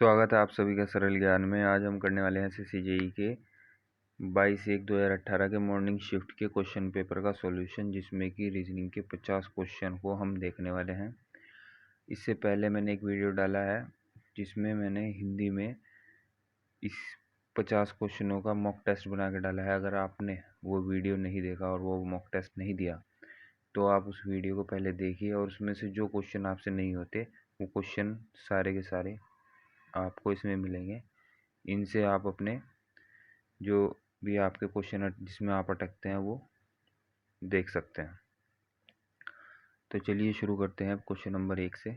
स्वागत है आप सभी का सरल ज्ञान में। आज हम करने वाले हैं एसएससी जेईई के 22/1/2018 के मॉर्निंग शिफ्ट के क्वेश्चन पेपर का सॉल्यूशन, जिसमें कि रीजनिंग के 50 क्वेश्चन को हम देखने वाले हैं। इससे पहले मैंने एक वीडियो डाला है जिसमें मैंने हिंदी में इस 50 क्वेश्चनों का मॉक टेस्ट बना के डाला है। अगर आपने वो वीडियो नहीं देखा और वो मॉक टेस्ट नहीं दिया तो आप उस वीडियो को पहले देखिए, और उसमें से जो क्वेश्चन आपसे नहीं होते वो क्वेश्चन सारे के सारे आपको इसमें मिलेंगे। इनसे आप अपने जो भी आपके क्वेश्चन जिसमें आप अटकते हैं वो देख सकते हैं। तो चलिए शुरू करते हैं क्वेश्चन नंबर 1 से।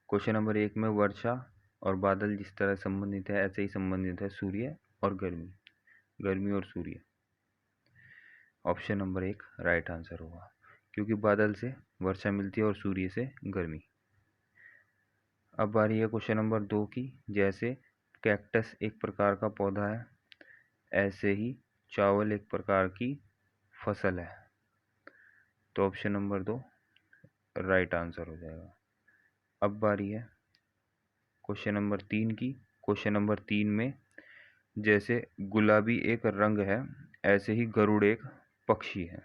क्वेश्चन नंबर 1 में वर्षा और बादल जिस तरह संबंधित है ऐसे ही संबंधित है सूर्य और गर्मी, गर्मी और सूर्य। ऑप्शन नंबर 1 राइट आंसर होगा, क्योंकि बादल से वर्षा मिलती है और सूर्य से गर्मी। अब बारी है क्वेश्चन नंबर 2 की। जैसे कैक्टस एक प्रकार का पौधा है, ऐसे ही चावल एक प्रकार की फसल है। तो ऑप्शन नंबर 2 राइट आंसर हो जाएगा। अब बारी है क्वेश्चन नंबर 3 की। क्वेश्चन नंबर 3 में जैसे गुलाबी एक रंग है, ऐसे ही गरुड़ एक पक्षी है।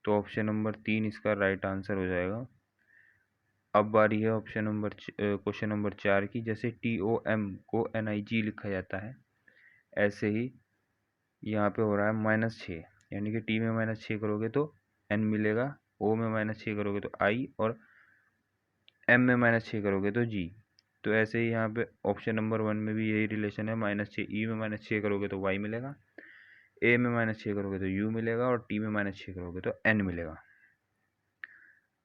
तो ऑप्शन नंबर 3 इसका राइट आंसर हो जाएगा। अब बारी है क्वेश्चन नंबर 4 की। जैसे TOM को NIG लिखा जाता है, ऐसे ही यहाँ पे हो रहा है -6, यानी कि T में -6 करोगे तो N मिलेगा, O में -6 करोगे तो I, और M में -6 करोगे तो G। तो ऐसे ही यहाँ पे ऑप्शन नंबर 1 में भी यही रिलेशन है, -6। E में -6 करोगे तो Y मिलेगा, A में -6 करोगे तो U मिलेगा, और T में -6 करोगे तो N मिलेगा।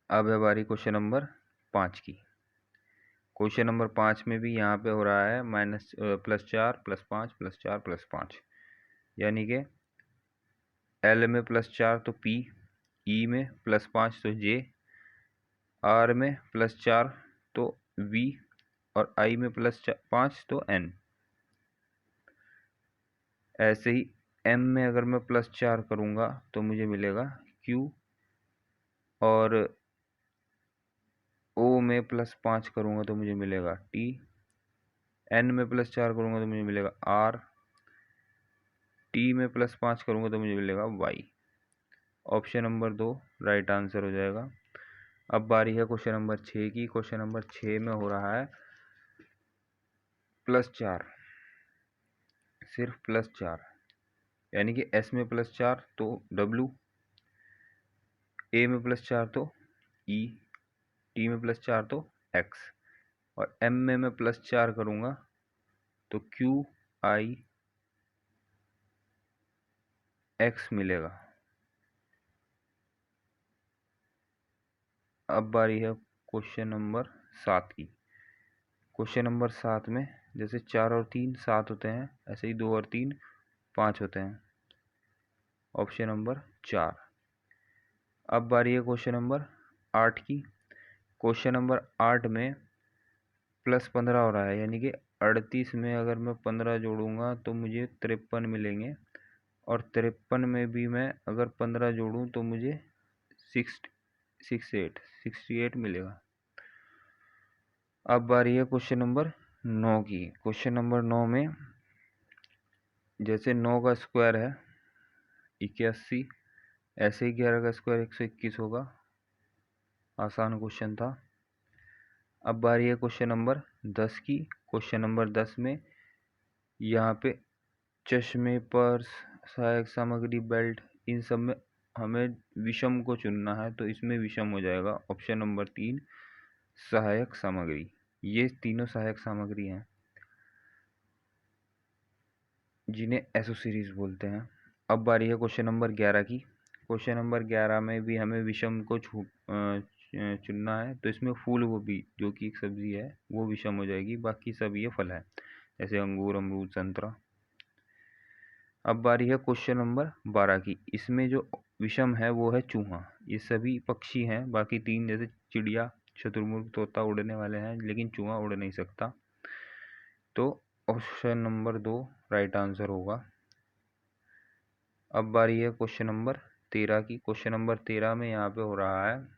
अब है बारी क्वेश्चन नंबर 5 की। क्वेश्चन नंबर 5 में भी यहाँ पे हो रहा है +4 +5 +4 +5, यानी कि L में +4 तो P, E में +5 तो J, R में +4 तो V, और I में +5 तो N। ऐसे ही M में अगर मैं +4 करूँगा तो मुझे मिलेगा Q, और O में +5 करूँगा तो मुझे मिलेगा T, N में +4 करूँगा तो मुझे मिलेगा R, T में +5 करूँगा तो मुझे मिलेगा Y। Option number 2 right answer हो जाएगा। अब बारी है क्वेश्चन नंबर 6 की। क्वेश्चन नंबर 6 में हो रहा है +4, सिर्फ +4, यानी कि S में +4 तो W, A में +4 तो E, T में +4 तो X, और M में मैं +4 करूँगा तो Q I X मिलेगा। अब बारी है क्वेश्चन नंबर 7 की। क्वेश्चन नंबर 7 में जैसे 4 और 3 7 होते हैं, ऐसे ही 2 और 3 5 होते हैं। Option number 4। अब बारी है क्वेश्चन नंबर 8 की। क्वेश्चन नंबर 8 में +15 हो रहा है, यानी कि 38 में अगर मैं 15 जोड़ूंगा तो मुझे 53 मिलेंगे, और 53 में भी मैं अगर 15 जोड़ूं तो मुझे 68 मिलेगा। अब बारी है क्वेश्चन नंबर 9 की। क्वेश्चन नंबर 9 में जैसे 9 का स्क्वायर है 81, ऐसे ही 11 का स्क्वायर 121 होगा। आसान क्वेश्चन था। अब बारी है क्वेश्चन नंबर 10 की। क्वेश्चन नंबर 10 में यहाँ पे चश्मे, पर्स, सहायक सामग्री, बेल्ट, इन सब में हमें विषम को चुनना है, तो इसमें विषम हो जाएगा ऑप्शन नंबर 3 सहायक सामग्री। ये तीनों सहायक सामग्री हैं जिन्हें एसोसीरीज बोलते हैं। अब बारी है क्वेश्चन नंबर 11 की। क्वेश्चन नंबर 11 में भी हमें विषम को चुनना है, तो इसमें फूल गोभी जो कि एक सब्जी है वो विषम हो जाएगी, बाकी सब ये फल है जैसे अंगूर, अमरूद, संतरा। अब बारी है क्वेश्चन नंबर 12 की। इसमें जो विषम है वो है चूहा। ये सभी पक्षी हैं, बाकी 3 जैसे चिड़िया, शुतुरमुर्ग, तोता उड़ने वाले हैं, लेकिन चूहा उड़ नहीं सकता। तो ऑप्शन नंबर 2 राइट आंसर होगा। अब बारी है क्वेश्चन नंबर 13 की। क्वेश्चन नंबर 13 में यहाँ पे हो रहा है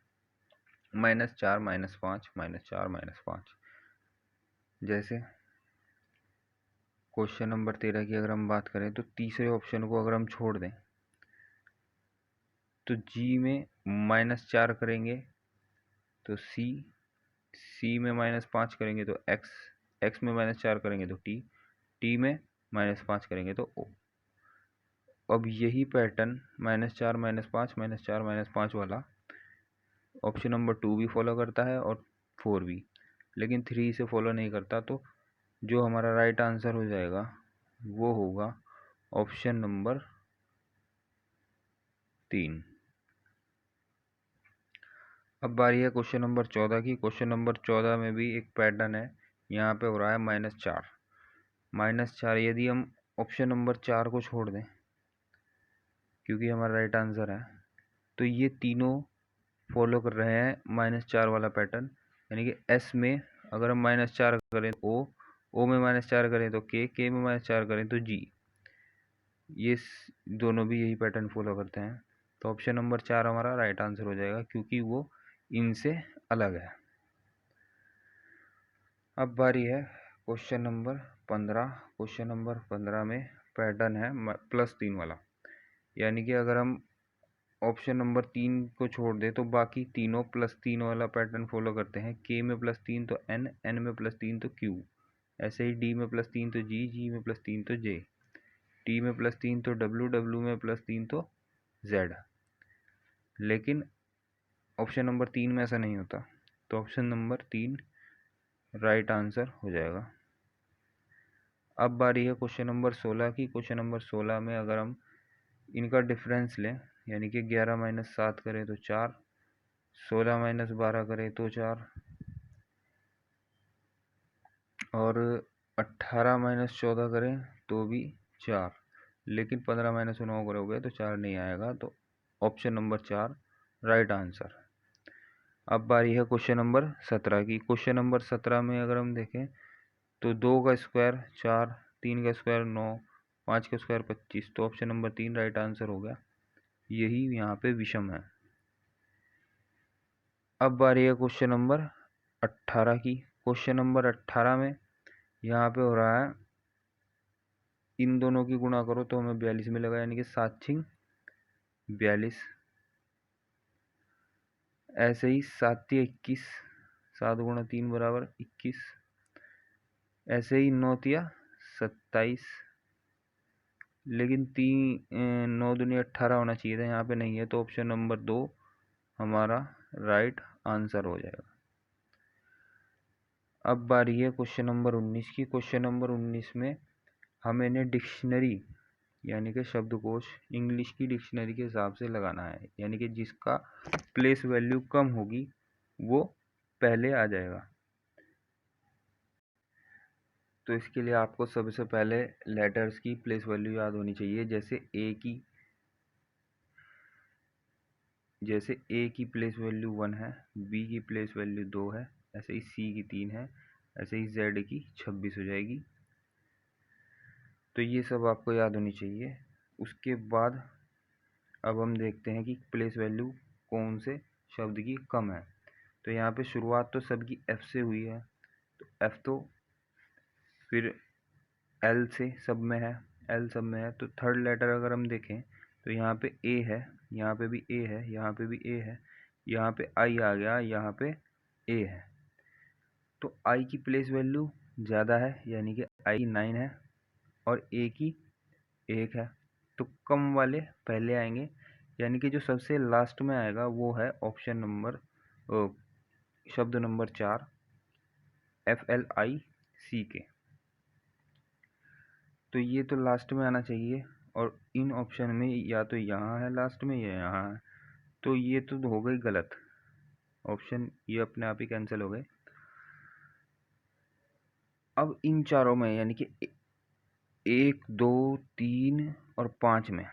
-4 -5 -4 -5। जैसे क्वेश्चन नंबर 13 की अगर हम बात करें तो तीसरे ऑप्शन को अगर हम छोड़ दें तो जी में -4 करेंगे तो सी में -5 करेंगे तो एक्स में -4 करेंगे तो टी में -5 करेंगे तो ओ। अब यही पैटर्न -4 -5 -4 -5 वाला ऑप्शन नंबर 2 भी फॉलो करता है और 4 भी, लेकिन 3 से फॉलो नहीं करता। तो जो हमारा राइट आंसर हो जाएगा वो होगा ऑप्शन नंबर 3। अब बारी है क्वेश्चन नंबर 14 की। क्वेश्चन नंबर 14 में भी एक पैटर्न है, यहाँ पे हो रहा है -4। यदि हम ऑप्शन नंबर 4 को छोड़ दें क्योंकि हमारा राइट आंसर है, तो ये तीनों फॉलो कर रहे हैं -4 वाला पैटर्न। यानी कि एस में अगर हम -4 करें तो ओ में -4 करें तो के में -4 करें तो जी, ये दोनों भी यही पैटर्न फॉलो करते हैं। तो ऑप्शन नंबर 4 हमारा राइट आंसर हो जाएगा क्योंकि वो इनसे अलग है। अब बारी है क्वेश्चन नंबर 15। क्वेश्चन नंबर 15 में पैटर्न है +3 वाला। यानी कि अगर हम ऑप्शन नंबर 3 को छोड़ दे तो बाकी तीनों +3 वाला पैटर्न फॉलो करते हैं। के में +3 तो एन में +3 तो क्यू, ऐसे ही डी में +3 तो जी में +3 तो जे, टी में +3 तो डब्ल्यू में +3 तो जेड। लेकिन ऑप्शन नंबर 3 में ऐसा नहीं होता, तो ऑप्शन नंबर 3 राइट आंसर हो जाएगा। अब बारी है क्वेश्चन नंबर 16 की। क्वेश्चन नंबर 16 में अगर हम इनका डिफरेंस लें, यानी कि 11 - 7 करें तो 4, 16 - 12 करें तो 4 और 18 - 14 करें तो भी 4, लेकिन 15 - 9 करोगे तो 4 नहीं आएगा। तो ऑप्शन नंबर 4 राइट आंसर। अब बारी है क्वेश्चन नंबर 17 की। क्वेश्चन नंबर 17 में अगर हम देखें तो 2 का स्क्वायर 4, 3 का स्क्वायर 9, 5 का स्क्वायर 25, तो ऑप्शन नंबर 3 राइट आंसर हो गया। यही यहाँ पे विषम है। अब बारी है क्वेश्चन नंबर 18 की। क्वेश्चन नंबर 18 में यहाँ पे हो रहा है इन दोनों की गुणा करो तो हमें 42 मिलेगा, यानी कि 7 छिंग 42। ऐसे ही 7 तिया 21, 7 × 3 = 21। ऐसे ही 9 तिया 27, लेकिन 9 दूनी 18 होना चाहिए था, यहाँ पे नहीं है, तो ऑप्शन नंबर 2 हमारा राइट आंसर हो जाएगा। अब बारी है क्वेश्चन नंबर 19 की। क्वेश्चन नंबर 19 में हमें इन्हें डिक्शनरी यानी कि शब्दकोश इंग्लिश की डिक्शनरी के हिसाब से लगाना है, यानी कि जिसका प्लेस वैल्यू कम होगी वो पहले आ जाएगा। तो इसके लिए आपको सबसे पहले लेटर्स की प्लेस वैल्यू याद होनी चाहिए। जैसे ए की प्लेस वैल्यू 1 है, बी की प्लेस वैल्यू 2 है, ऐसे ही सी की 3 है, ऐसे ही जेड की 26 हो जाएगी। तो ये सब आपको याद होनी चाहिए। उसके बाद अब हम देखते हैं कि प्लेस वैल्यू कौन से शब्द की कम है। तो यहाँ पे शुरुआत तो सबकी एफ से हुई है, तो एफ तो फिर एल से सब में है, एल सब में है। तो थर्ड लेटर अगर हम देखें तो यहाँ पे ए है, यहाँ पे भी ए है, यहाँ पे भी ए है, यहाँ पे आई आ गया, यहाँ पे ए है। तो आई की प्लेस वैल्यू ज़्यादा है, यानी कि आई 9 है और ए की 1 है, तो कम वाले पहले आएंगे। यानी कि जो सबसे लास्ट में आएगा वो है ऑप्शन नंबर शब्द नंबर 4 FLICK। तो ये तो लास्ट में आना चाहिए, और इन ऑप्शन में या तो यहाँ है लास्ट में या यहाँ है, तो ये तो हो गई गलत ऑप्शन, ये अपने आप ही कैंसिल हो गए। अब इन चारों में यानी कि 1, 2, 3 और 5 में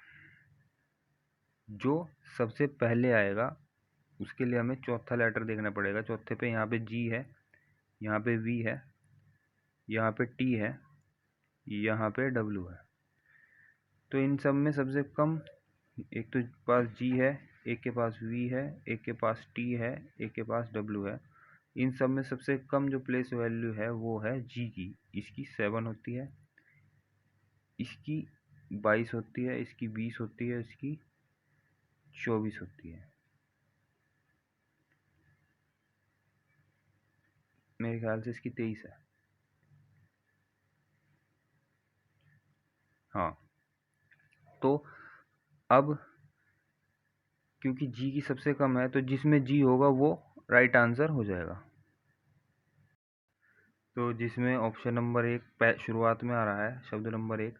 जो सबसे पहले आएगा उसके लिए हमें चौथा लेटर देखना पड़ेगा। चौथे पे यहाँ पे जी है, यहाँ पे वी है, यहाँ पे टी है, यहाँ पे डब्ल्यू है। तो इन सब में सबसे कम एक तो पास जी है, एक के पास वी है, एक के पास टी है, एक के पास डब्ल्यू है। इन सब में सबसे कम जो प्लेस वैल्यू है वो है जी की, इसकी 7 होती है। इसकी 22 होती है, इसकी 20 होती है, इसकी 24 होती है। मेरे ख्याल से इसकी 23 है। हाँ, तो अब क्योंकि जी की सबसे कम है तो जिसमें जी होगा वो राइट आंसर हो जाएगा। तो जिसमें ऑप्शन नंबर 1 शुरुआत में आ रहा है शब्द नंबर 1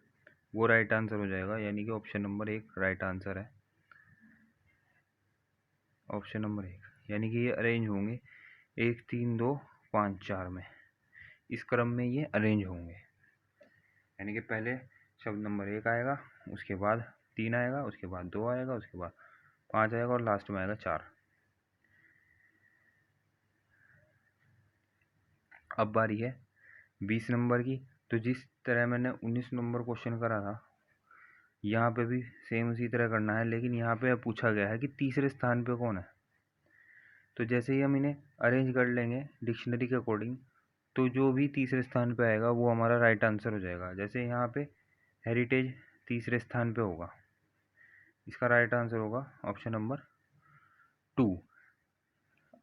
वो राइट आंसर हो जाएगा, यानी कि ऑप्शन नंबर 1 राइट आंसर है। ऑप्शन नंबर 1 यानी कि ये अरेंज होंगे 1 3 2 5 4 में, इस क्रम में ये अरेंज होंगे। यानी कि पहले शब्द नंबर 1 आएगा, उसके बाद 3 आएगा, उसके बाद 2 आएगा, उसके बाद 5 आएगा और लास्ट में आएगा 4। अब बारी है 20 नंबर की। तो जिस तरह मैंने 19 नंबर क्वेश्चन करा था, यहाँ पे भी सेम उसी तरह करना है, लेकिन यहाँ पे पूछा गया है कि तीसरे स्थान पे कौन है। तो जैसे ही हम इन्हें अरेंज कर लेंगे डिक्शनरी के अकॉर्डिंग, तो जो भी तीसरे स्थान पे आएगा वो हमारा राइट आंसर हो जाएगा। जैसे यहाँ पे हेरिटेज तीसरे स्थान पे होगा, इसका राइट आंसर होगा ऑप्शन नंबर 2।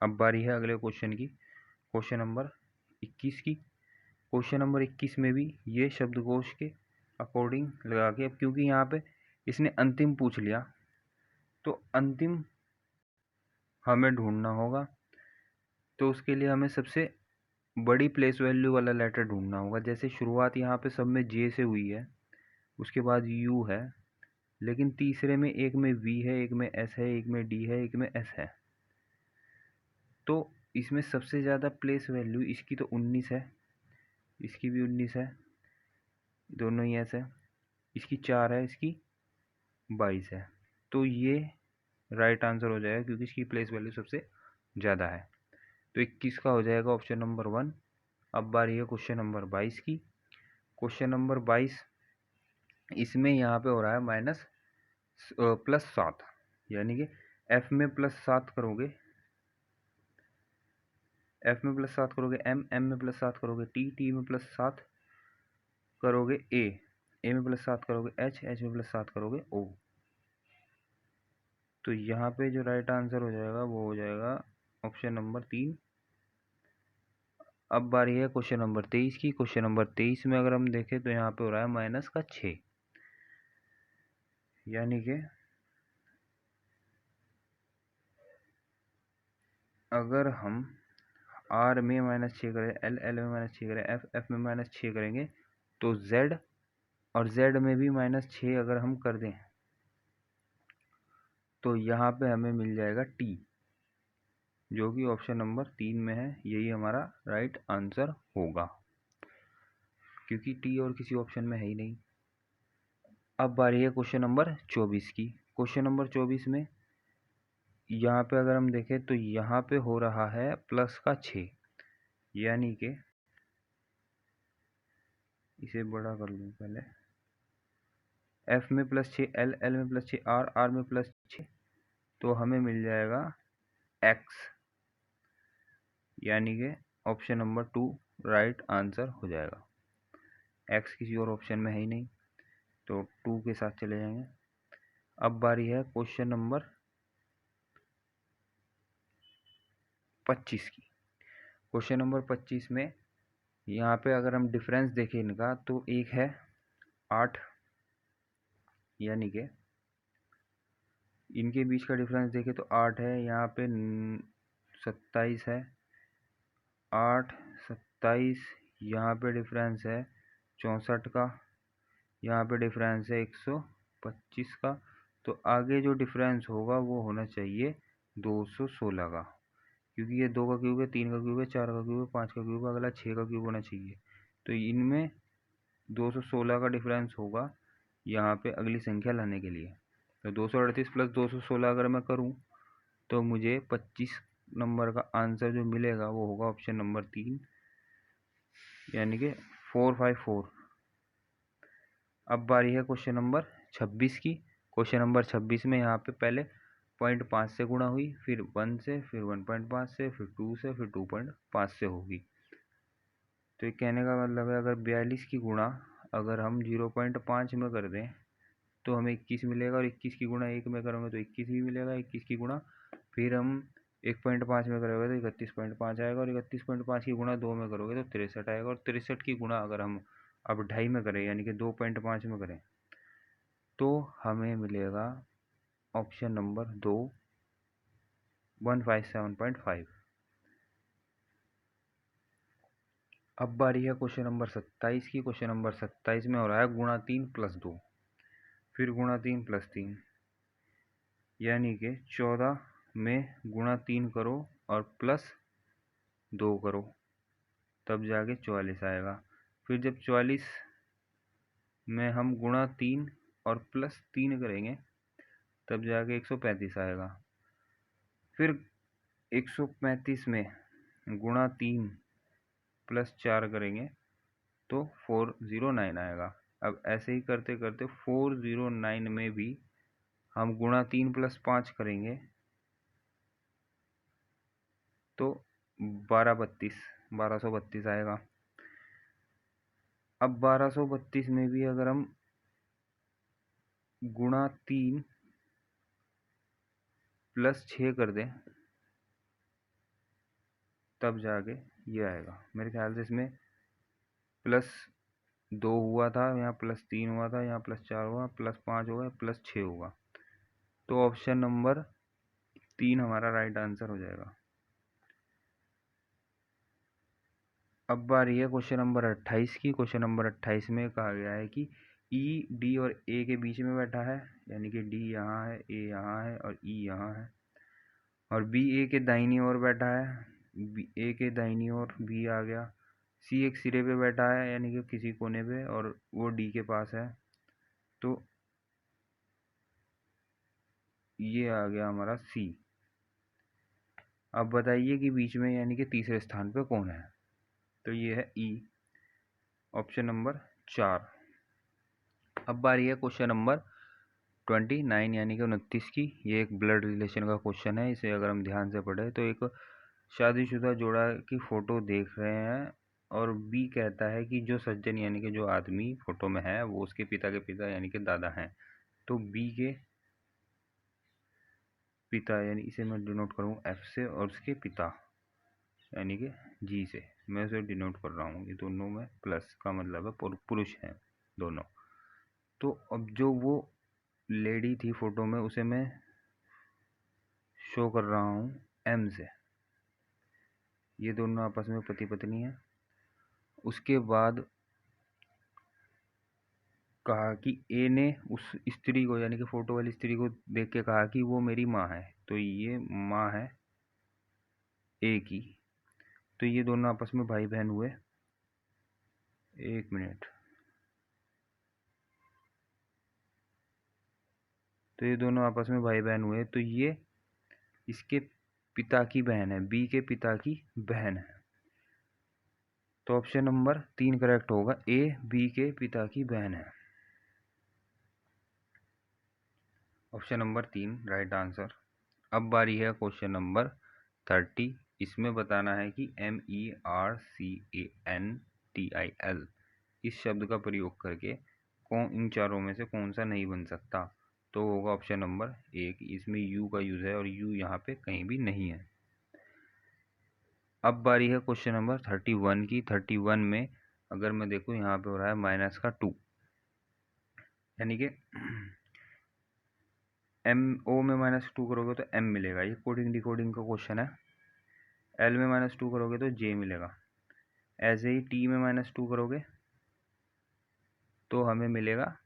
अब बारी है अगले क्वेश्चन की, क्वेश्चन नंबर 21 की। क्वेश्चन नंबर 21 में भी ये शब्दकोश के अकॉर्डिंग लगा के, अब क्योंकि यहाँ पे इसने अंतिम पूछ लिया तो अंतिम हमें ढूंढना होगा। तो उसके लिए हमें सबसे बड़ी प्लेस वैल्यू वाला लेटर ढूंढना होगा। जैसे शुरुआत यहाँ पे सब में जे से हुई है, उसके बाद यू है, लेकिन तीसरे में एक में वी है, एक में एस है, एक में डी है, एक में एस है। तो इसमें सबसे ज़्यादा प्लेस वैल्यू इसकी तो 19 है, इसकी भी 19 है, दोनों ही एस है, इसकी 4 है, इसकी 22 है। तो ये राइट आंसर हो जाएगा क्योंकि इसकी प्लेस वैल्यू सबसे ज़्यादा है। तो 21 का हो जाएगा ऑप्शन नंबर 1। अब बारी है क्वेश्चन नंबर 22 की। क्वेश्चन नंबर 22 इसमें यहाँ पे हो रहा है +7, यानी कि एफ में +7 करोगे, एफ में +7 करोगे, एम में +7 करोगे, टी में +7 करोगे, ए में +7 करोगे, एच में +7 करोगे, ओ। तो यहाँ पे जो राइट आंसर हो जाएगा वो हो जाएगा ऑप्शन नंबर 3। अब बारी है क्वेश्चन नंबर 23 की। क्वेश्चन नंबर 23 में अगर हम देखें तो यहाँ पे हो रहा है -6, यानी कि अगर हम आर में -6 करें, एल में -6 करें, एफ में -6 करेंगे तो जेड और जेड में भी -6 अगर हम कर दें तो यहाँ पे हमें मिल जाएगा टी, जो कि ऑप्शन नंबर 3 में है। यही हमारा राइट आंसर होगा क्योंकि टी और किसी ऑप्शन में है ही नहीं। अब बारी है क्वेश्चन नंबर 24 की। क्वेश्चन नंबर 24 में यहाँ पे अगर हम देखें तो यहाँ पे हो रहा है +6, यानी कि इसे बड़ा कर लूँ पहले, एफ में +6, एल में +6, आर में +6, तो हमें मिल जाएगा एक्स, यानी कि ऑप्शन नंबर 2 राइट आंसर हो जाएगा। एक्स किसी और ऑप्शन में है ही नहीं, तो 2 के साथ चले जाएंगे। अब बारी है क्वेश्चन नंबर 25 की। क्वेश्चन नंबर 25 में यहाँ पे अगर हम डिफरेंस देखें इनका तो एक है 8, यानी कि इनके बीच का डिफरेंस देखें तो 8 है, यहाँ पे 27 है, 8 27, यहाँ पे डिफरेंस है 64 का, यहाँ पे डिफरेंस है 125 का। तो आगे जो डिफरेंस होगा वो होना चाहिए 216 का, क्योंकि ये 2 का क्यूब है, 3 का क्यूब है, 4 का क्यूब है, 5 का क्यूब है, अगला 6 का क्यूब होना चाहिए। तो इनमें 216 का डिफरेंस होगा यहाँ पे अगली संख्या लाने के लिए। तो 238 + 216 अगर मैं करूँ तो मुझे 25 नंबर का आंसर जो मिलेगा वो होगा ऑप्शन नंबर 3, यानी कि 454। अब बारी है क्वेश्चन नंबर 26 की। क्वेश्चन नंबर 26 में यहाँ पे पहले 0.5 से गुणा हुई, फिर 1 से, फिर 1.5 से, फिर 2 से, फिर 2.5 से होगी। तो ये कहने का मतलब है अगर 42 की गुणा अगर हम 0.5 में कर दें तो हमें 21 मिलेगा, और 21 की गुणा 1 में करोगे तो 21 भी मिलेगा। 21 की गुणा फिर हम 1.5 में करोगे तो 31.5 आएगा, और 31.5 की गुणा 2 में करोगे तो 63 आएगा। और 63 की गुणा अगर हम अब 2.5 में करें यानी कि 2.5 में करें तो हमें मिलेगा ऑप्शन नंबर 2 157.5। अब बारी है क्वेश्चन नंबर 27 की। क्वेश्चन नंबर 27 में हो रहा है गुणा 3 प्लस 2, फिर गुणा 3 प्लस 3, यानी कि 14 में गुणा 3 करो और प्लस 2 करो, तब जाके 44 आएगा। फिर जब 44 में हम गुणा 3 और प्लस 3 करेंगे तब जाके 135 आएगा। फिर 135 में गुणा 3 प्लस 4 करेंगे तो 409 आएगा। अब ऐसे ही करते करते 409 में भी हम गुणा 3 प्लस 5 करेंगे तो 1232 आएगा। अब 1232 में भी अगर हम गुणा 3 प्लस 6 कर दें तब जाके ये आएगा। मेरे ख्याल से इसमें प्लस 2 हुआ था, यहाँ प्लस 3 हुआ था, यहाँ प्लस 4 हुआ, प्लस 5 होगा, प्लस 6 होगा। तो ऑप्शन नंबर 3 हमारा राइट आंसर हो जाएगा। अब बारी है क्वेश्चन नंबर 28 की। क्वेश्चन नंबर 28 में कहा गया है कि ई डी और ए के बीच में बैठा है, यानी कि डी यहाँ है, ए यहाँ है और ई यहाँ है, और बी ए के दाहिनी ओर बैठा है, ए के दाहिनी ओर बी आ गया। सी एक सिरे पे बैठा है यानी कि किसी कोने पे, और वो डी के पास है, तो ये आ गया हमारा सी। अब बताइए कि बीच में यानी कि तीसरे स्थान पे कौन है, तो ये है ई, ऑप्शन नंबर 4। अब बारी है क्वेश्चन नंबर 29 यानी कि 29 की। ये एक ब्लड रिलेशन का क्वेश्चन है। इसे अगर हम ध्यान से पढ़े तो एक शादीशुदा जोड़ा की फोटो देख रहे हैं, और बी कहता है कि जो सज्जन यानी कि जो आदमी फोटो में है वो उसके पिता के पिता यानी कि दादा हैं। तो बी के पिता यानी इसे मैं डिनोट करूँ एफ से, और उसके पिता यानी कि जी से मैं उसे डिनोट कर रहा हूँ। ये दोनों में प्लस का मतलब है पुरुष हैं दोनों। तो अब जो वो लेडी थी फोटो में उसे मैं शो कर रहा हूँ एम से। ये दोनों आपस में पति पत्नी हैं। उसके बाद कहा कि ए ने उस स्त्री को यानी कि फोटो वाली स्त्री को देख के कहा कि वो मेरी माँ है, तो ये माँ है ए की। तो ये दोनों आपस में भाई बहन हुए। एक मिनट, तो ये दोनों आपस में भाई बहन हुए, तो ये इसके पिता की बहन है, बी के पिता की बहन है। तो ऑप्शन नंबर 3 करेक्ट होगा, ए बी के पिता की बहन है। Option number 3 right answer. अब बारी है क्वेश्चन नंबर 30। इसमें बताना है कि MERCANTIL इस शब्द का प्रयोग करके कौन इन चारों में से कौन सा नहीं बन सकता। तो होगा ऑप्शन नंबर 1, इसमें यू का यूज है और यू यहाँ पे कहीं भी नहीं है। अब बारी है क्वेश्चन नंबर 31 की। 31 में अगर मैं देखूँ यहाँ पे हो रहा है माइनस का 2, यानी कि एम ओ में -2 करोगे तो एम मिलेगा। ये कोडिंग डिकोडिंग का क्वेश्चन है। एल में -2 करोगे तो जे मिलेगा। ऐसे ही टी में -2 करोगे तो हमें मिलेगा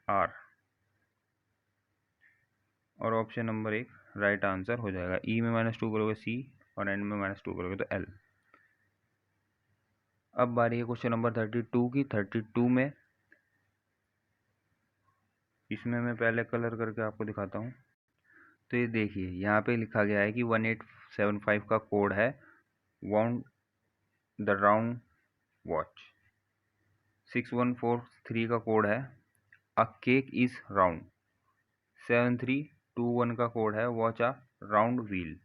आर, और ऑप्शन नंबर 1 राइट आंसर हो जाएगा। ई में -2 करोगे सी, और एन में -2 करोगे तो एल। अब बारी है क्वेश्चन नंबर 32 की। 32 में इसमें मैं पहले कलर करके आपको दिखाता हूँ। तो ये देखिए यहाँ पे लिखा गया है कि 1875 का कोड है वाउंड द राउंड वॉच। 6143 का कोड है अ केक इज राउंड। 7321 का कोड है वॉच अ राउंड व्हील।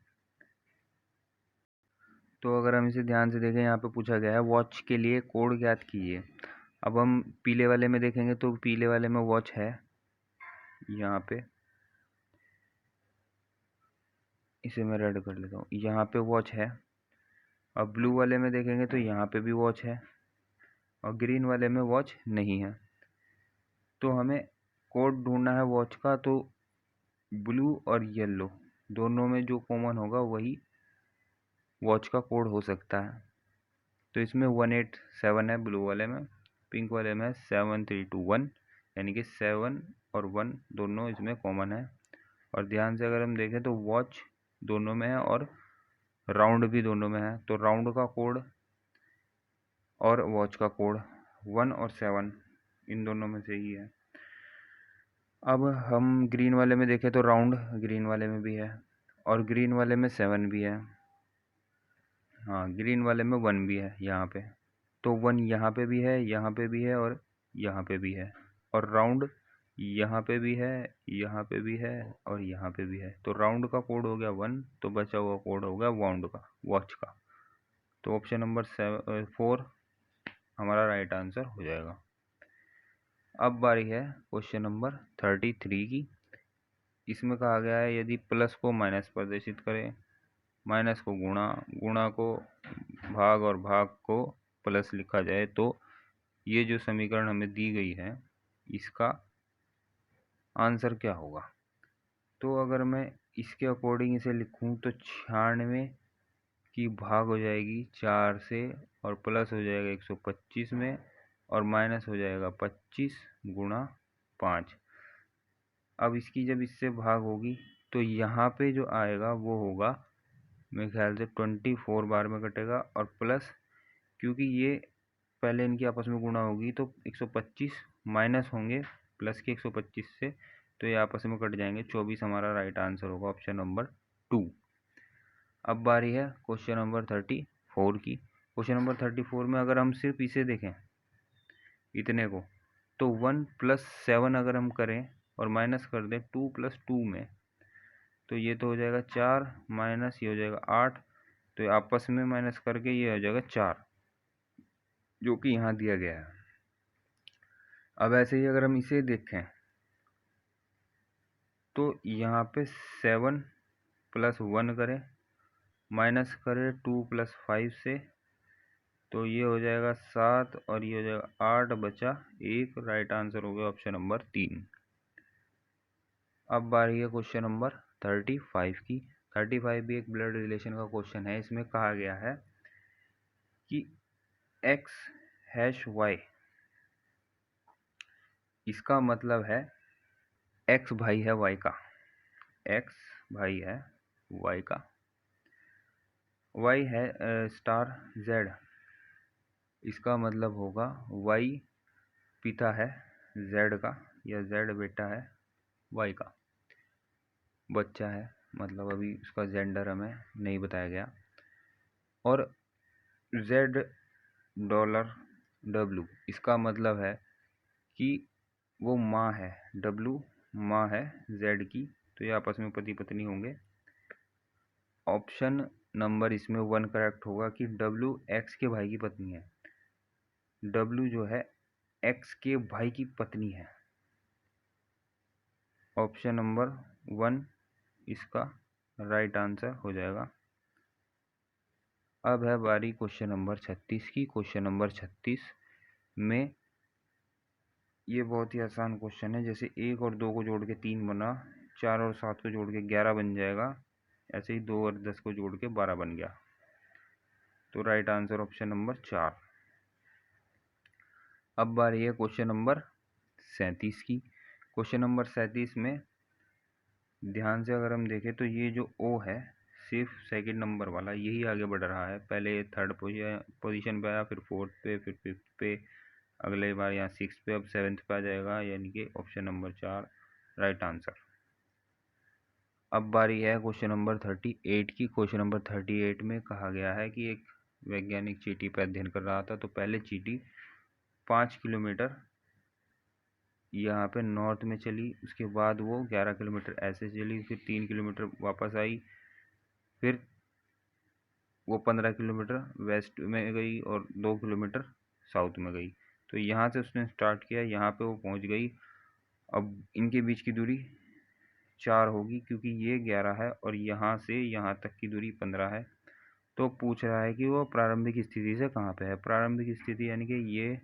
तो अगर हम इसे ध्यान से देखें, यहाँ पे पूछा गया है वॉच के लिए कोड ज्ञात कीजिए। अब हम पीले वाले में देखेंगे तो पीले वाले में वॉच है, यहाँ पे इसे मैं रेड कर लेता हूँ, यहाँ पे वॉच है। अब ब्लू वाले में देखेंगे तो यहाँ पे भी वॉच है और ग्रीन वाले में वॉच नहीं है। तो हमें कोड ढूंढना है वॉच का, तो ब्लू और येलो दोनों में जो कॉमन होगा वही वॉच का कोड हो सकता है। तो इसमें 187 है ब्लू वाले में, पिंक वाले में 7321, यानी कि 7 और 1 दोनों इसमें कॉमन है। और ध्यान से अगर हम देखें तो वॉच दोनों में है और राउंड भी दोनों में है। तो राउंड का कोड और वॉच का कोड 1 और 7 इन दोनों में से ही है। अब हम ग्रीन वाले में देखें तो राउंड ग्रीन वाले में भी है और ग्रीन वाले में 7 भी है। हाँ, ग्रीन वाले में 1 भी है यहाँ पे। तो 1 यहाँ पे भी है, यहाँ पे भी है और यहाँ पे भी है। और राउंड यहाँ पे भी है, यहाँ पे भी है और यहाँ पे भी है। तो राउंड का कोड हो गया 1, तो बचा हुआ कोड हो गया वाउंड का, वॉच का। तो ऑप्शन नंबर 4 हमारा राइट आंसर हो जाएगा। अब बारी है क्वेश्चन नंबर 33 की। इसमें कहा गया है यदि प्लस को माइनस प्रदर्शित करें, माइनस को गुणा, गुणा को भाग और भाग को प्लस लिखा जाए, तो ये जो समीकरण हमें दी गई है इसका आंसर क्या होगा। तो अगर मैं इसके अकॉर्डिंग इसे लिखूं तो 96 की भाग हो जाएगी 4 से और प्लस हो जाएगा 125 में और माइनस हो जाएगा 25 गुणा 5। अब इसकी जब इससे भाग होगी तो यहाँ पे जो आएगा वो होगा मेरे ख्याल से 24 बार में कटेगा और प्लस, क्योंकि ये पहले इनकी आपस में गुणा होगी तो 125 माइनस होंगे प्लस के 125 से, तो ये आपस में कट जाएंगे। 24 हमारा राइट आंसर होगा, ऑप्शन नंबर 2। अब बारी है क्वेश्चन नंबर 34 की। क्वेश्चन नंबर 34 में अगर हम सिर्फ इसे देखें इतने को, तो 1 + 7 अगर हम करें और माइनस कर दें 2 + 2 में, तो ये तो हो जाएगा 4 माइनस ये हो जाएगा 8, तो ये आपस में माइनस करके ये हो जाएगा 4, जो कि यहाँ दिया गया है। अब ऐसे ही अगर हम इसे देखें तो यहाँ पे 7 + 1 करें, माइनस करें 2 + 5 से, तो ये हो जाएगा 7 और ये हो जाएगा 8 बचा 1, राइट आंसर हो गया ऑप्शन नंबर 3। अब बारी है क्वेश्चन नंबर 35 की। 35 भी एक ब्लड रिलेशन का क्वेश्चन है। इसमें कहा गया है कि x#y, इसका मतलब है x भाई है y का, x भाई है y का, y है *z, इसका मतलब होगा y पिता है z का या z बेटा है y का, बच्चा है, मतलब अभी उसका जेंडर हमें नहीं बताया गया। और $w, इसका मतलब है कि वो माँ है, W माँ है Z की, तो ये आपस में पति पत्नी होंगे। ऑप्शन नंबर इसमें 1 करेक्ट होगा कि W X के भाई की पत्नी है। W जो है X के भाई की पत्नी है। ऑप्शन नंबर 1 इसका राइट आंसर हो जाएगा। अब है बारी क्वेश्चन नंबर 36 की। क्वेश्चन नंबर 36 में ये बहुत ही आसान क्वेश्चन है। जैसे 1 और 2 को जोड़ के 3 बना, 4 और 7 को जोड़ के 11 बन जाएगा, ऐसे ही 2 और 10 को जोड़ के 12 बन गया। तो राइट आंसर ऑप्शन नंबर 4। अब बारी है क्वेश्चन नंबर 37 की। क्वेश्चन नंबर 37 में ध्यान से अगर हम देखें तो ये जो O है सिर्फ सेकंड नंबर वाला यही आगे बढ़ रहा है। पहले थर्ड पोजीशन पे आया, फिर फोर्थ पे, फिर फिफ्थ पे, अगले बार यहाँ 6th पे, अब 7th पे आ जाएगा, यानी कि ऑप्शन नंबर 4 राइट आंसर। अब बारी है क्वेश्चन नंबर 38 की। क्वेश्चन नंबर 38 में कहा गया है कि एक वैज्ञानिक चींटी पर अध्ययन कर रहा था। तो पहले चींटी 5 किलोमीटर यहाँ पे नॉर्थ में चली, उसके बाद वो 11 किलोमीटर ऐसे चली, फिर 3 किलोमीटर वापस आई, फिर वो 15 किलोमीटर वेस्ट में गई और 2 किलोमीटर साउथ में गई। तो यहाँ से उसने स्टार्ट किया, यहाँ पे वो पहुँच गई। अब इनके बीच की दूरी 4 होगी, क्योंकि ये 11 है और यहाँ से यहाँ तक की दूरी 15 है। तो पूछ रहा है कि वो प्रारंभिक स्थिति से कहाँ पे है। प्रारंभिक स्थिति यानी कि ये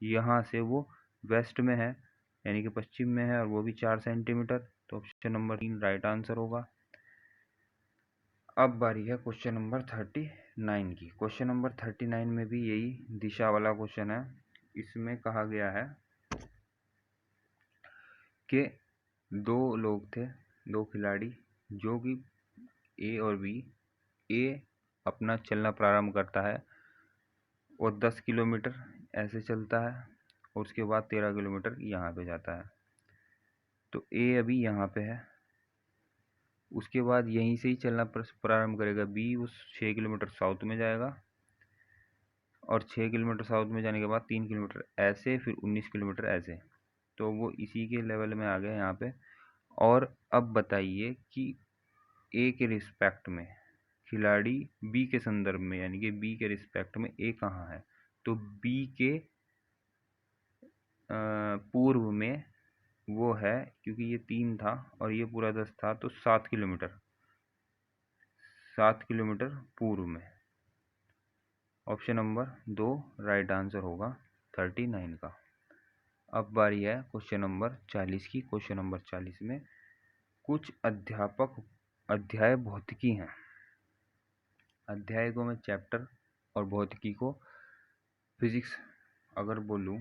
यहाँ से वो वेस्ट में है, यानी कि पश्चिम में है, और वो भी 4 सेंटीमीटर। तो ऑप्शन नंबर 3 राइट आंसर होगा। अब बारी है क्वेश्चन नंबर 39 की। क्वेश्चन नंबर 39 में भी यही दिशा वाला क्वेश्चन है। इसमें कहा गया है कि 2 लोग थे, 2 खिलाड़ी, जो कि ए और बी। ए अपना चलना प्रारंभ करता है और 10 किलोमीटर ऐसे चलता है, और उसके बाद 13 किलोमीटर यहाँ पे जाता है। तो ए अभी यहाँ पे है, उसके बाद यहीं से ही चलना प्रारंभ करेगा। बी उस 6 किलोमीटर साउथ में जाएगा, और 6 किलोमीटर साउथ में जाने के बाद 3 किलोमीटर ऐसे, फिर 19 किलोमीटर ऐसे। तो वो इसी के लेवल में आ गया यहाँ पे। और अब बताइए कि ए के रिस्पेक्ट में, खिलाड़ी बी के संदर्भ में, यानी कि बी के रिस्पेक्ट में ए कहाँ है। तो बी के पूर्व में वो है, क्योंकि ये 3 था और ये पूरा 10 था, तो 7 किलोमीटर, 7 किलोमीटर पूर्व में। ऑप्शन नंबर 2 राइट आंसर होगा 39 का। अब बारी है क्वेश्चन नंबर 40 की। क्वेश्चन नंबर 40 में कुछ अध्याय भौतिकी हैं। अध्याय को मैं चैप्टर और भौतिकी को फिजिक्स अगर बोलूं,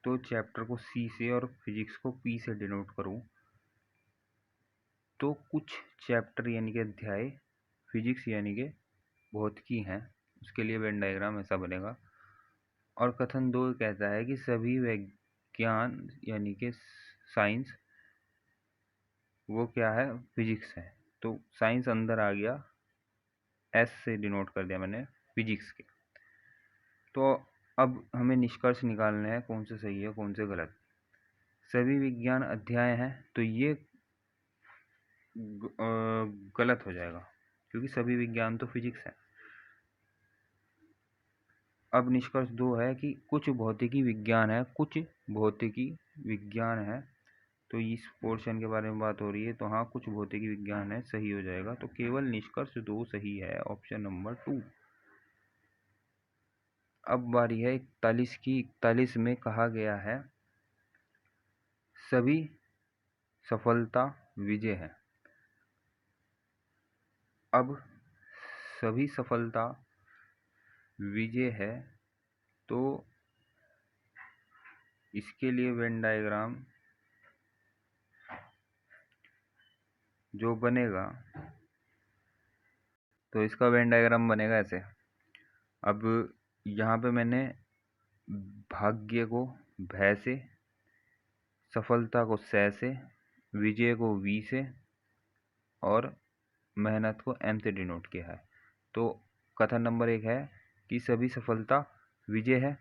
तो चैप्टर को सी से और फिजिक्स को पी से डिनोट करूं, तो कुछ चैप्टर यानी कि अध्याय फिजिक्स यानी कि भौतिकी हैं, उसके लिए वेन डायग्राम ऐसा बनेगा। और कथन 2 कहता है कि सभी विज्ञान यानी कि साइंस वो क्या है, फिजिक्स है। तो साइंस अंदर आ गया, एस से डिनोट कर दिया मैंने फिजिक्स के। तो अब हमें निष्कर्ष निकालने हैं कौन से सही है कौन से गलत। सभी विज्ञान अध्याय हैं, तो ये गलत हो जाएगा, क्योंकि सभी विज्ञान तो फिजिक्स है। अब निष्कर्ष 2 है कि कुछ भौतिकी विज्ञान है, कुछ भौतिकी विज्ञान है। तो इस पोर्शन के बारे में बात हो रही है, तो हाँ कुछ भौतिकी विज्ञान है, सही हो जाएगा। तो केवल निष्कर्ष 2 सही है, ऑप्शन नंबर 2। अब बारी है 41 की। 41 में कहा गया है सभी सफलता विजय है। अब सभी सफलता विजय है, तो इसके लिए वेन डायग्राम जो बनेगा, तो इसका वेन डायग्राम बनेगा ऐसे। अब यहाँ पे मैंने भाग्य को भय से, सफलता को स से, विजय को वी से, और मेहनत को एम से डिनोट किया है। तो कथन नंबर 1 है कि सभी सफलता विजय है,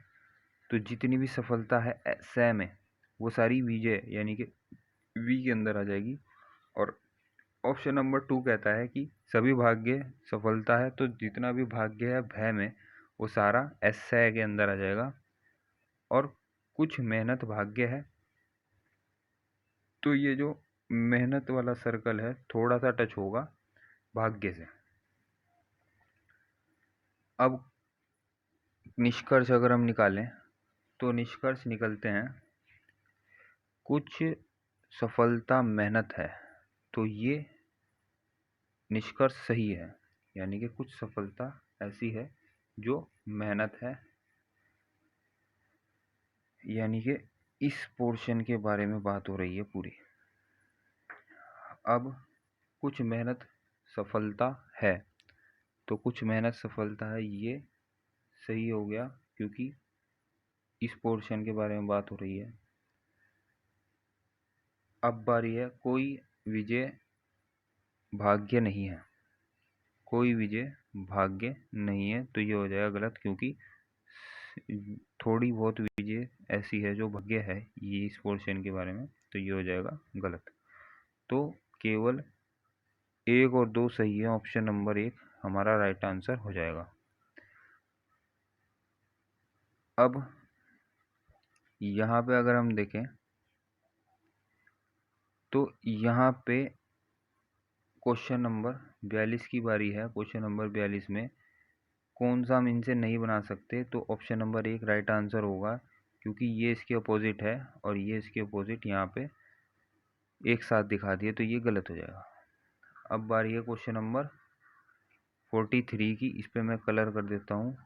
तो जितनी भी सफलता है स में, वो सारी विजय यानी कि वी के अंदर आ जाएगी। और ऑप्शन नंबर 2 कहता है कि सभी भाग्य सफलता है, तो जितना भी भाग्य है भय में, वो सारा एस के अंदर आ जाएगा। और कुछ मेहनत भाग्य है, तो ये जो मेहनत वाला सर्कल है थोड़ा सा टच होगा भाग्य से। अब निष्कर्ष अगर हम निकालें, तो निष्कर्ष निकलते हैं कुछ सफलता मेहनत है, तो ये निष्कर्ष सही है। यानी कि कुछ सफलता ऐसी है जो मेहनत है, यानी कि इस पोर्शन के बारे में बात हो रही है पूरी। अब कुछ मेहनत सफलता है, तो कुछ मेहनत सफलता है, ये सही हो गया, क्योंकि इस पोर्शन के बारे में बात हो रही है। अब बारी है कोई विजय भाग्य नहीं है। कोई विजय भाग्य नहीं है, तो ये हो जाएगा गलत, क्योंकि थोड़ी बहुत विजय ऐसी है जो भाग्य है, ये इस पोर्शन के बारे में, तो ये हो जाएगा गलत। तो केवल 1 और 2 सही है, ऑप्शन नंबर 1 हमारा राइट आंसर हो जाएगा। अब यहाँ पे अगर हम देखें तो यहाँ पे क्वेश्चन नंबर 42 की बारी है। क्वेश्चन नंबर 42 में कौन सा हम इनसे नहीं बना सकते, तो ऑप्शन नंबर 1 राइट आंसर होगा, क्योंकि ये इसके अपोजिट है और ये इसके अपोजिट यहाँ पे एक साथ दिखा दिए, तो ये गलत हो जाएगा। अब बारी है क्वेश्चन नंबर 43 की। इस पर मैं कलर कर देता हूँ।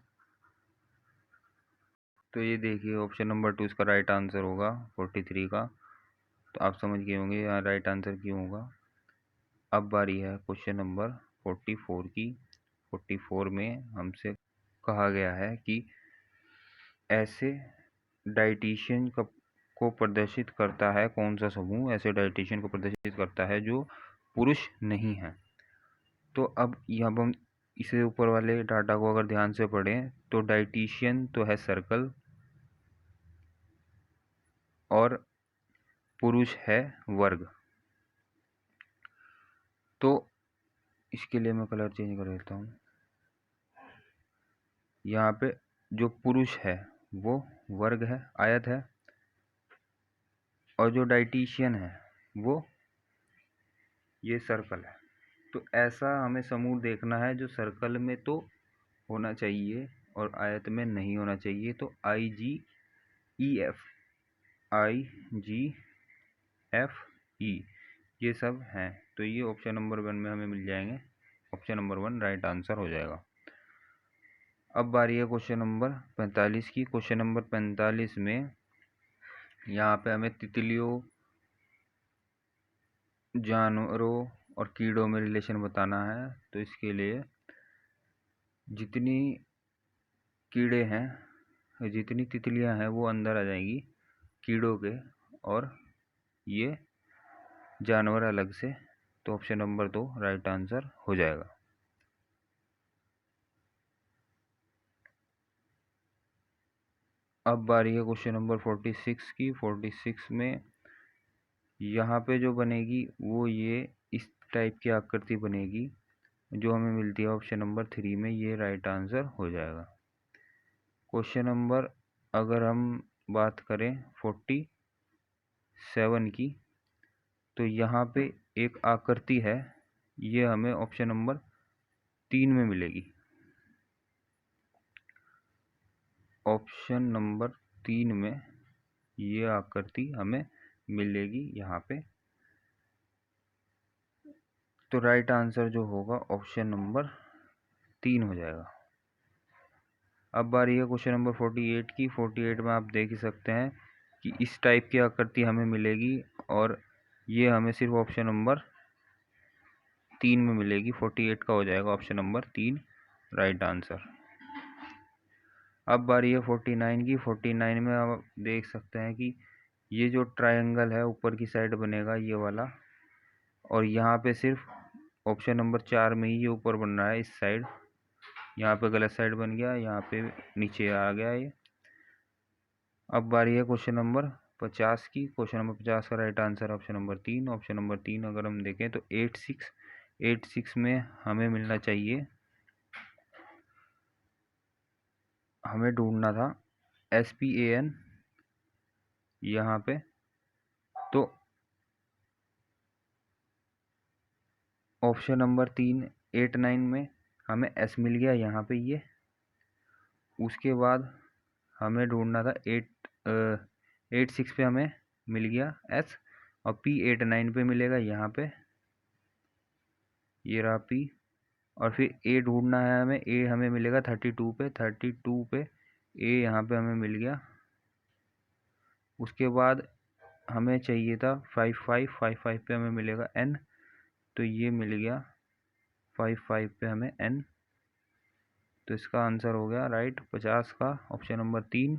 तो ये देखिए ऑप्शन नंबर 2 इसका राइट आंसर होगा 43 का। तो आप समझ गए होंगे यहाँ राइट आंसर क्यों होगा। अब बारी है क्वेश्चन नंबर 44 की। 44 में हमसे कहा गया है कि ऐसे डाइटिशियन को प्रदर्शित करता है, कौन सा समूह ऐसे डाइटिशियन को प्रदर्शित करता है जो पुरुष नहीं है। तो अब यहाँ पर हम इसे ऊपर वाले डाटा को अगर ध्यान से पढ़ें तो डाइटिशियन तो है सर्कल और पुरुष है वर्ग। तो इसके लिए मैं कलर चेंज कर देता हूँ। यहाँ पे जो पुरुष है वो वर्ग है, आयत है, और जो डाइटिशियन है वो ये सर्कल है। तो ऐसा हमें समूह देखना है जो सर्कल में तो होना चाहिए और आयत में नहीं होना चाहिए। तो IGEF, IGFE ये सब हैं। तो ये ऑप्शन नंबर 1 में हमें मिल जाएंगे। ऑप्शन नंबर 1 राइट आंसर हो जाएगा। अब बारी है क्वेश्चन नंबर 45 की। क्वेश्चन नंबर 45 में यहाँ पे हमें तितलियों, जानवरों और कीड़ों में रिलेशन बताना है। तो इसके लिए जितनी कीड़े हैं, जितनी तितलियां हैं वो अंदर आ जाएंगी कीड़ों के, और ये जानवर अलग से। तो ऑप्शन नंबर 2 राइट आंसर हो जाएगा। अब बारी है क्वेश्चन नंबर 46 की। 46 में यहाँ पे जो बनेगी वो ये इस टाइप की आकृति बनेगी जो हमें मिलती है ऑप्शन नंबर 3 में। ये राइट आंसर हो जाएगा। क्वेश्चन नंबर अगर हम बात करें 47 की, तो यहाँ पे एक आकृति है, ये हमें ऑप्शन नंबर 3 में मिलेगी। ऑप्शन नंबर 3 में ये आकृति हमें मिलेगी यहाँ पे। तो राइट आंसर जो होगा ऑप्शन नंबर 3 हो जाएगा। अब बारी है क्वेश्चन नंबर 48 की। 48 में आप देख ही सकते हैं कि इस टाइप की आकृति हमें मिलेगी और ये हमें सिर्फ ऑप्शन नंबर 3 में मिलेगी। 48 का हो जाएगा ऑप्शन नंबर 3 राइट आंसर। अब बारी है 49 की। 49 में आप देख सकते हैं कि ये जो ट्रायंगल है ऊपर की साइड बनेगा ये वाला, और यहाँ पे सिर्फ ऑप्शन नंबर 4 में ही ये ऊपर बन रहा है इस साइड। यहाँ पे गलत साइड बन गया, यहाँ पे नीचे आ गया ये। अब बारी है क्वेश्चन नंबर 50 की। क्वेश्चन नंबर 50 का right answer option number 3। Option number 3 अगर हम देखें तो 86 में हमें मिलना चाहिए, हमें ढूंढना था SPAN यहाँ पे। तो ऑप्शन नंबर 3 89 में हमें S मिल गया यहाँ पे ये। उसके बाद हमें ढूंढना था 86 पे हमें मिल गया S, और P89 पे मिलेगा यहाँ पे, ये रहा P। और फिर A ढूंढना है हमें, A हमें मिलेगा 32 पे। 32 पे A यहाँ पे हमें मिल गया। उसके बाद हमें चाहिए था 55 पे हमें मिलेगा N, तो ये मिल गया 55 पे हमें N। तो इसका आंसर हो गया राइट 50 का ऑप्शन नंबर 3